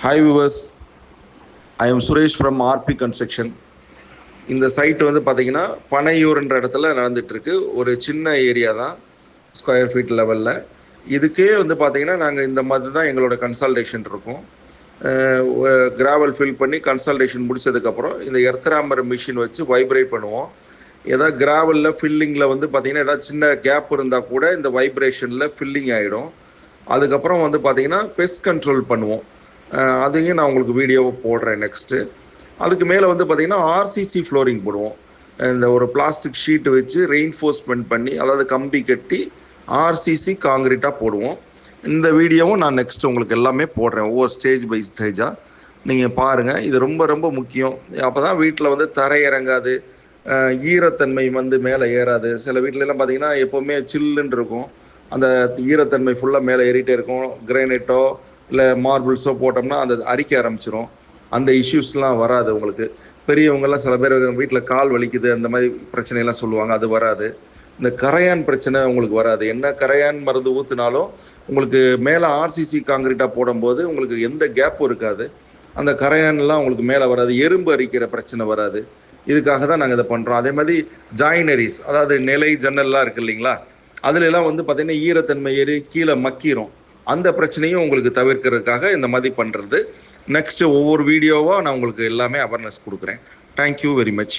Hi viewers, I am Suresh from RP Construction. இந்த side வந்து பார்த்தீங்கன்னா பனையூர்ன்ற இடத்துல நடந்துகிட்ருக்கு. ஒரு சின்ன ஏரியா தான், ஸ்கொயர் ஃபீட் லெவலில். இதுக்கே வந்து பார்த்தீங்கன்னா நாங்கள் இந்த மாதிரி தான் எங்களோட கன்சல்டேஷன் இருக்கும். கிராவல் ஃபில் பண்ணி கன்சல்டேஷன் முடிச்சதுக்கப்புறம் இந்த எர்த்ராமர் மிஷின் வச்சு வைப்ரேட் பண்ணுவோம். ஏதாவது கிராவலில் ஃபில்லிங்கில் வந்து பார்த்திங்கன்னா ஏதாவது சின்ன கேப் இருந்தால் கூட இந்த வைப்ரேஷனில் ஃபில்லிங் ஆகிடும். அதுக்கப்புறம் வந்து பார்த்திங்கன்னா பெஸ்ட் கண்ட்ரோல் பண்ணுவோம். அதையும் நான் உங்களுக்கு வீடியோவை போடுறேன் நெக்ஸ்ட்டு. அதுக்கு மேலே வந்து பார்த்திங்கன்னா ஆர்சிசி ஃப்ளோரிங் போடுவோம். இந்த ஒரு பிளாஸ்டிக் ஷீட்டு வச்சு ரெயின்ஃபோர்ஸ்மெண்ட் பண்ணி, அதாவது கம்பி கட்டி ஆர்சிசி காங்கிரீட்டாக போடுவோம். இந்த வீடியோவும் நான் நெக்ஸ்ட் உங்களுக்கு எல்லாமே போடுறேன், ஒவ்வொரு ஸ்டேஜ் பை ஸ்டேஜாக நீங்கள் பாருங்கள். இது ரொம்ப ரொம்ப முக்கியம். அப்போ தான் வீட்டில் வந்து தரை இறங்காது, ஈரத்தன்மை வந்து மேலே ஏறாது. சில வீட்டிலலாம் பார்த்திங்கன்னா எப்போவுமே சில்லுன்னு இருக்கும், அந்த ஈரத்தன்மை ஃபுல்லாக மேலே ஏறிட்டே இருக்கும். கிரானைட்டோ இல்லை மார்பிள்ஸோ போட்டோம்னா அந்த அரிக்க ஆரம்பிச்சிடும். அந்த இஷ்யூஸ்லாம் வராது உங்களுக்கு. பெரியவங்கெல்லாம் சில பேர் வீட்டில் கால் வலிக்குது அந்த மாதிரி பிரச்சனையெல்லாம் சொல்லுவாங்க, அது வராது. இந்த கரையான் பிரச்சனை உங்களுக்கு வராது. என்ன கரையான் மருந்து ஊற்றினாலும் உங்களுக்கு மேலே ஆர்சிசி காங்கிரீட்டாக போடும்போது உங்களுக்கு எந்த கேப்பும் இருக்காது. அந்த கரையான்லாம் உங்களுக்கு மேலே வராது. எறும்பு அரிக்கிற பிரச்சனை வராது. இதுக்காக தான் நாங்கள் இதை பண்ணுறோம். அதே மாதிரி ஜாயினரிஸ், அதாவது நிலை ஜன்னல்லாம் இருக்குது இல்லைங்களா, அதுலலாம் வந்து பார்த்திங்கன்னா ஈரத்தன்மை ஏறி கீழே மக்கிரும். அந்த பிரச்சனையும் உங்களுக்கு தவிர்க்கிறதுக்காக இந்த மாதிரி பண்ணுறது. நெக்ஸ்ட்டு ஒவ்வொரு வீடியோவாக நான் உங்களுக்கு எல்லாமே அவேர்னஸ் கொடுக்குறேன். Thank you very much.